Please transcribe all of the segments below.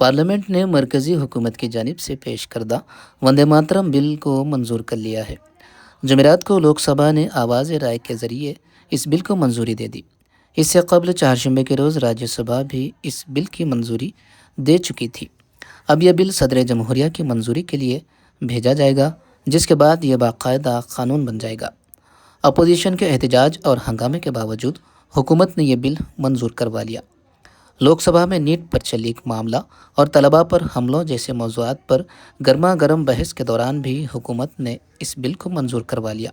Parliament ने मरकज़ी हुकूमत की जानिब से पेश करदा वंदे मातरम बिल को मंजूर कर लिया है। जमेरात को लोकसभा ने आवाज़ राय के ज़रिए इस बिल को मंजूरी दे दी। इससे कबल चारशंबे के रोज़ राज्यसभा भी इस बिल की मंजूरी दे चुकी थी। अब यह बिल सदर जमहूरिया की मंजूरी के लिए भेजा जाएगा, जिसके बाद यह बाकायदा कानून बन जाएगा। अपोजिशन के एहतजाज और हंगामे के बावजूद हुकूमत ने यह बिल मंजूर करवा लिया। लोकसभा में नीट पर चली मामला और तलबा पर हमलों जैसे मौज़ूआत पर गर्मा गर्म बहस के दौरान भी हुकूमत ने इस बिल को मंजूर करवा लिया।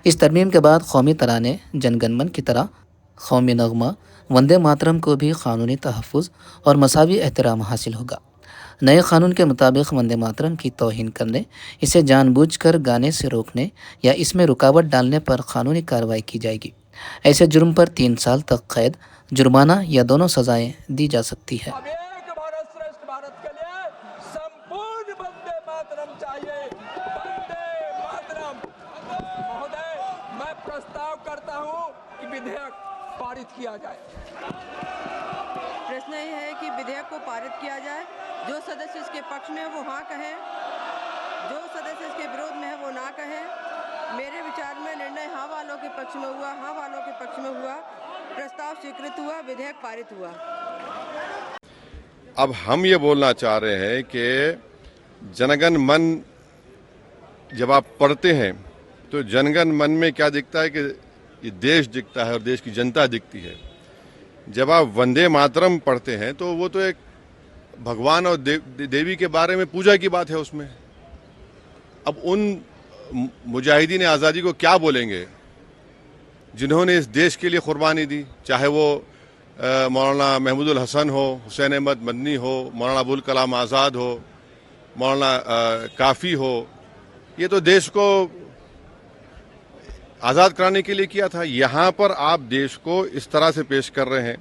इस तरमीम के बाद कौमी तराने जनगणमन की तरह कौमी नगमा वंदे मातरम को भी कानूनी तहफ़्फ़ुज़ और मसावी एहतराम हासिल होगा। नए कानून के मुताबिक वंदे मातरम की तौहीन करने, इसे जानबूझकर गाने से रोकने या इसमें रुकावट डालने पर कानूनी कार्रवाई की जाएगी। ऐसे जुर्म पर 3 साल तक कैद, जुर्माना या दोनों सजाएं दी जा सकती है। अब एक भारत श्रेष्ठ भारत के लिए संपूर्ण वंदे मातरम चाहिए। वंदे मातरम। महोदय, मैं प्रस्ताव करता हूं कि विधेयक पारित किया जाए। प्रश्न ये है कि विधेयक को पारित किया जाए। जो सदस्य इसके पक्ष में है वो हाँ कहे, जो सदस्य इसके विरोध में है वो ना कहे। मेरे विचार में निर्णय हाँ वालों के पक्ष में हुआ, हाँ वालों के पक्ष में हुआ। प्रस्ताव स्वीकृत हुआ, विधेयक पारित हुआ। अब हम ये बोलना चाह रहे हैं कि जनगण मन जब आप पढ़ते हैं तो जनगण मन में क्या दिखता है कि ये देश दिखता है और देश की जनता दिखती है। जब आप वंदे मातरम पढ़ते हैं तो वो तो एक भगवान और देवी के बारे में पूजा की बात है उसमें। अब उन मुजाहिदीन आज़ादी को क्या बोलेंगे जिन्होंने इस देश के लिए कुर्बानी दी, चाहे वो मौलाना महमूदुल हसन हो, हुसैन अहमद मदनी हो, मौलाना अबुल कलाम आज़ाद हो, मौलाना काफ़ी हो। ये तो देश को आज़ाद कराने के लिए किया था। यहाँ पर आप देश को इस तरह से पेश कर रहे हैं।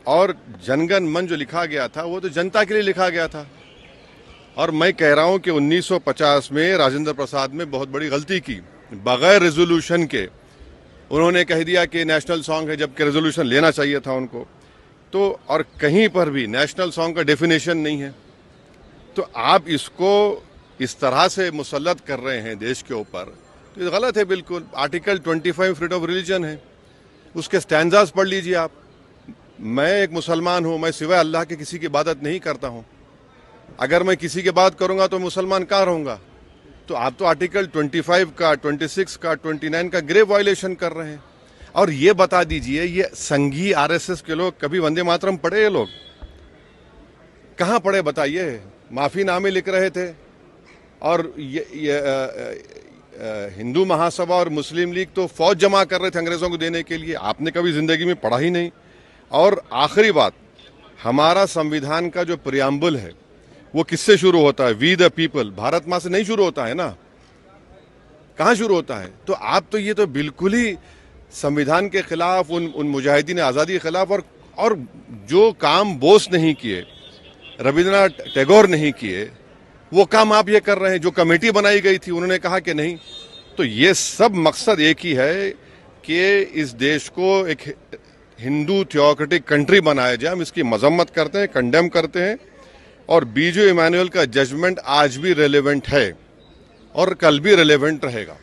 और जनगण मन जो लिखा गया था वो तो जनता के लिए लिखा गया था। और मैं कह रहा हूँ कि 1950 में राजेंद्र प्रसाद में बहुत बड़ी गलती की। बगैर रेजोल्यूशन के उन्होंने कह दिया कि नेशनल सॉन्ग है, जबकि रेजोल्यूशन लेना चाहिए था उनको। तो और कहीं पर भी नेशनल सॉन्ग का डेफिनेशन नहीं है। तो आप इसको इस तरह से मुसल्लत कर रहे हैं देश के ऊपर, तो ये गलत है बिल्कुल। आर्टिकल 25 फ्रीडम ऑफ रिलीजन है, उसके स्टैंजास पढ़ लीजिए आप। मैं एक मुसलमान हूँ, मैं सिवाय अल्लाह के किसी की इबादत नहीं करता हूँ। अगर मैं किसी की बात करूँगा तो मुसलमान कहाँ रहूँगा? तो आप तो आर्टिकल 25 का, 26 का, 29 का ग्रेव वायलेशन कर रहे हैं। और ये बता दीजिए, ये संघी आरएसएस के लोग कभी वंदे मातरम पढ़े? ये लोग कहाँ पढ़े बताइए? माफीनामे लिख रहे थे। और हिंदू महासभा और मुस्लिम लीग तो फौज जमा कर रहे थे अंग्रेजों को देने के लिए। आपने कभी जिंदगी में पढ़ा ही नहीं। और आखिरी बात, हमारा संविधान का जो प्रियम्बल है वो किससे शुरू होता है? We the people. भारत माँ से नहीं शुरू होता है ना, कहाँ शुरू होता है? तो आप तो ये तो बिल्कुल ही संविधान के खिलाफ, उन मुजाहिदीन आज़ादी के खिलाफ। और जो काम बोस नहीं किए, रविंद्रनाथ टैगोर नहीं किए, वो काम आप ये कर रहे हैं। जो कमेटी बनाई गई थी उन्होंने कहा कि नहीं। तो ये सब मकसद एक ही है कि इस देश को एक हिंदू थियोक्रेटिक कंट्री बनाया जाए। हम इसकी मजम्मत करते हैं, कंडेम करते हैं। और बीजू इमानुएल का जजमेंट आज भी रेलेवेंट है और कल भी रेलेवेंट रहेगा।